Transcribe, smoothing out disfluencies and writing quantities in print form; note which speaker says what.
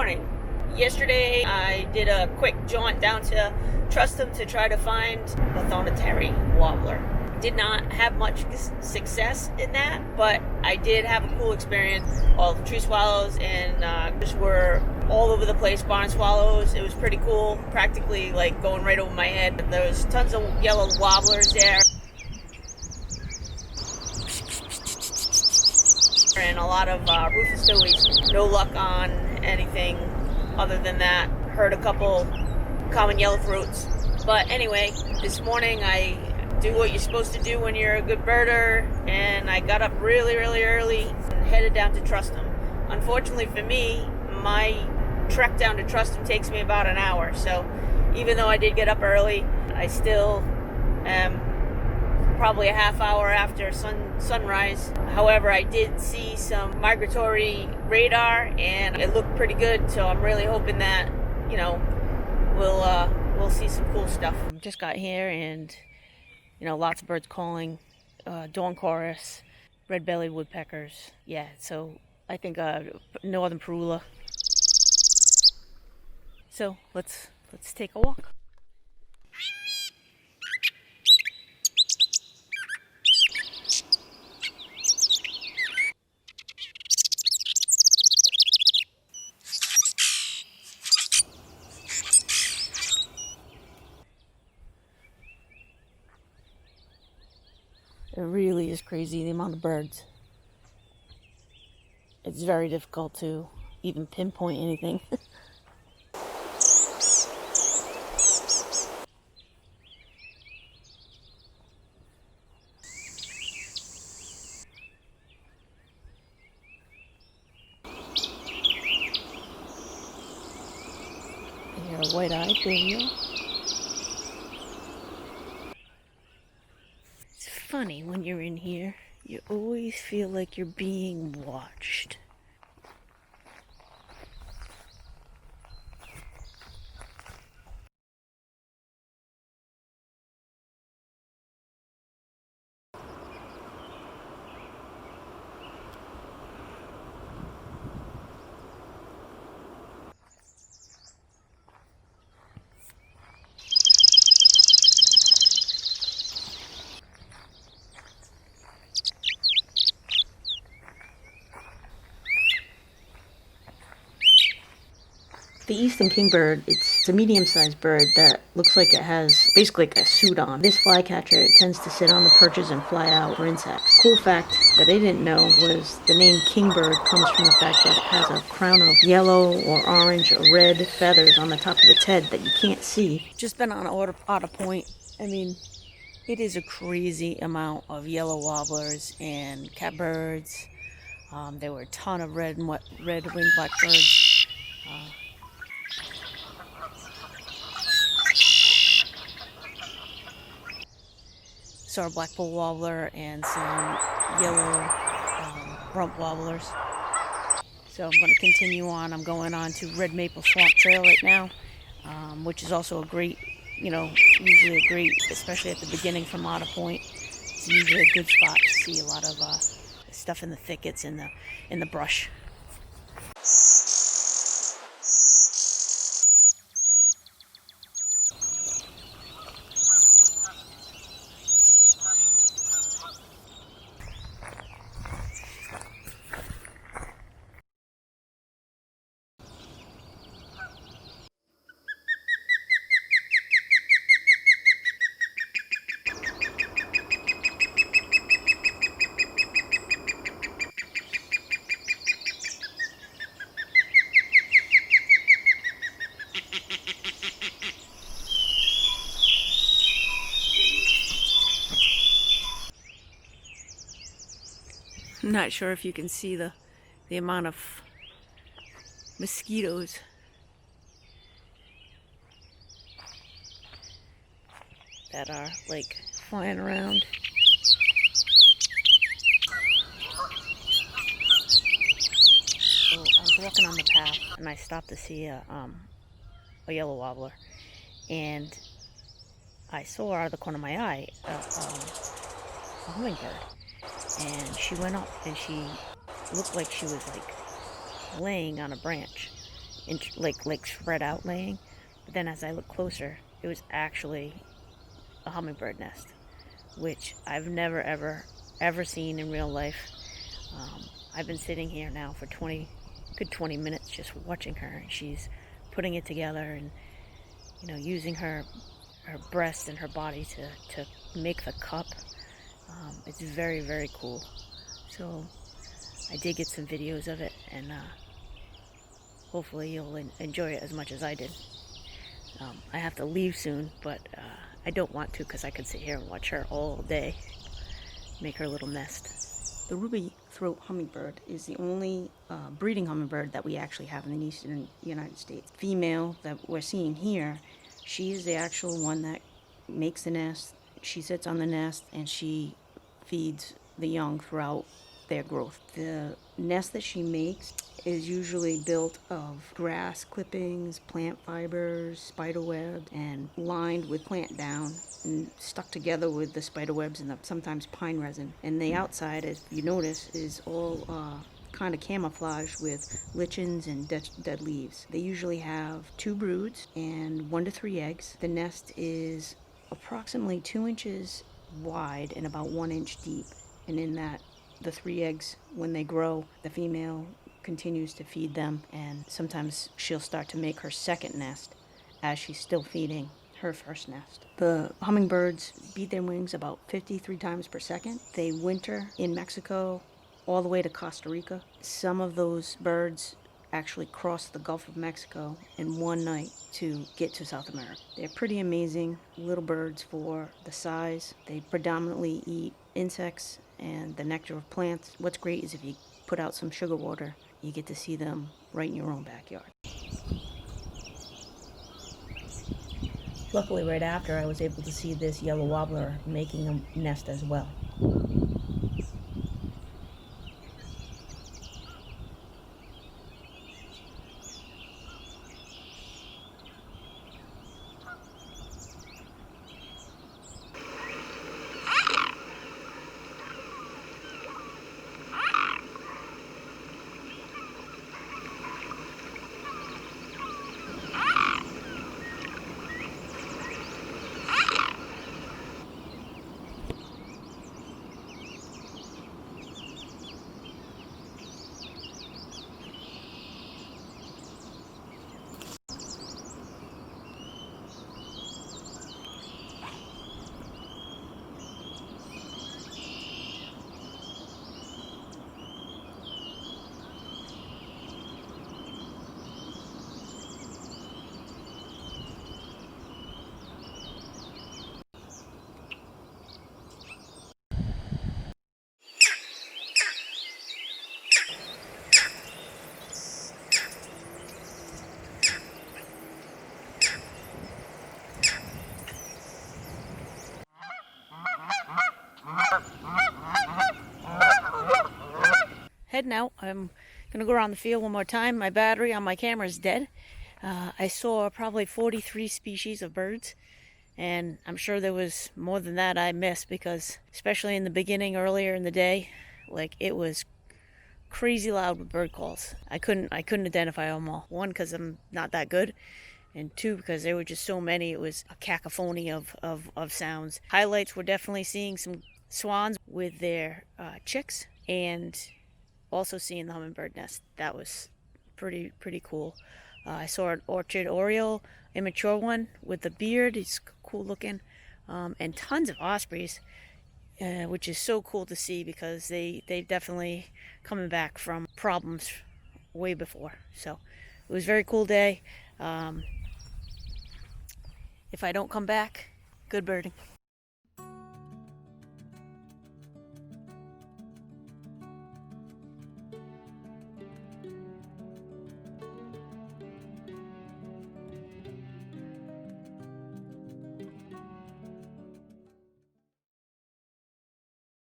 Speaker 1: morning. Yesterday I did a quick jaunt down to Trustom to try to find Prothonotary Warbler. Did not have much success in that, but I did have a cool experience. All the tree swallows and just were all over the place. Barn swallows. It was pretty cool. Practically like going right over my head. There was tons of yellow warblers there. And a lot of rufous doughies. No luck on anything other than that. Heard a couple common yellow throats. But anyway, this morning I do what you're supposed to do when you're a good birder, and I got up really early and headed down to Trustom. Unfortunately for me, my trek down to Trustom takes me about an hour. So even though I did get up early, I still am probably a half hour after sunrise. However, I did see some migratory radar and it looked pretty good, so I'm really hoping that, you know, we'll see some cool stuff. Just got here and, you know, lots of birds calling, dawn chorus, red-bellied woodpeckers. Yeah, so I think northern PARULA. So let's take a walk. It really is crazy, the amount of birds. It's very difficult to even pinpoint anything. You're a white-eyed video. Funny, when you're in here, you always feel like you're being watched. The eastern kingbird, it's a medium-sized bird that looks like it has basically like a suit on. This flycatcher, it tends to sit on the perches and fly out for insects. Cool fact that I didn't know was the name kingbird comes from the fact that it has a crown of yellow or orange or red feathers on the top of its head that you can't see. Just been on Otter Point. I mean, it is a crazy amount of yellow warblers and catbirds. There were a ton of red-winged blackbirds. Saw a blackpoll warbler and some yellow rump warblers. So I'm going to continue on. I'm going on to Red Maple Swamp Trail right now, which is also a great, you know, usually a great, especially at the beginning from Otter Point. It's usually a good spot to see a lot of stuff in the thickets, in the brush. I'm not sure if you can see the amount of mosquitoes. That are like flying around. So I was walking on the path and I stopped to see a yellow warbler, and I saw out of the corner of my eye a hummingbird. And she went up and she looked like she was like laying on a branch. like spread out laying. But then as I looked closer, it was actually a hummingbird nest, which I've never ever seen in real life. I've been sitting here now for good 20 minutes just watching her, and she's putting it together and, you know, using her breast and her body to make the cup. It's very, very cool. So I did get some videos of it, and hopefully you'll enjoy it as much as I did. I have to leave soon, but I don't want to, because I could sit here and watch her all day make her little nest.
Speaker 2: The ruby-throat hummingbird is the only breeding hummingbird that we actually have in the eastern United States. Female that we're seeing here, she is the actual one that makes the nest. She sits on the nest and she feeds the young throughout their growth. The nest that she makes is usually built of grass clippings, plant fibers, spider webs, and lined with plant down and stuck together with the spider webs and sometimes pine resin. And the outside, as you notice, is all kind of camouflage with lichens and dead leaves. They usually have 2 broods and 1 to 3 eggs. The nest is approximately 2 inches wide and about 1 inch deep. And in that, the 3 eggs, when they grow, the female continues to feed them, and sometimes she'll start to make her second nest as she's still feeding her first nest. The hummingbirds beat their wings about 53 times per second. They winter in Mexico all the way to Costa Rica. Some of those birds actually cross the Gulf of Mexico in one night to get to South America. They're pretty amazing little birds for the size. They predominantly eat insects and the nectar of plants. What's great is if you put out some sugar water, you get to see them right in your own backyard.
Speaker 1: Luckily, right after, I was able to see this yellow warbler making a nest as well. Heading out. I'm gonna go around the field one more time. My battery on my camera is dead. I saw probably 43 species of birds, and I'm sure there was more than that I missed, because especially in the beginning, earlier in the day, like, it was crazy loud with bird calls. I couldn't identify them all. 1, because I'm not that good, and 2, because there were just so many. It was a cacophony of sounds. Highlights were definitely seeing some swans with their chicks, and also seeing the hummingbird nest. That was pretty cool. I saw an orchard oriole, immature one with the beard. He's cool looking, and tons of ospreys, which is so cool to see, because they definitely coming back from problems way before. So it was a very cool day. If I don't come back, good birding.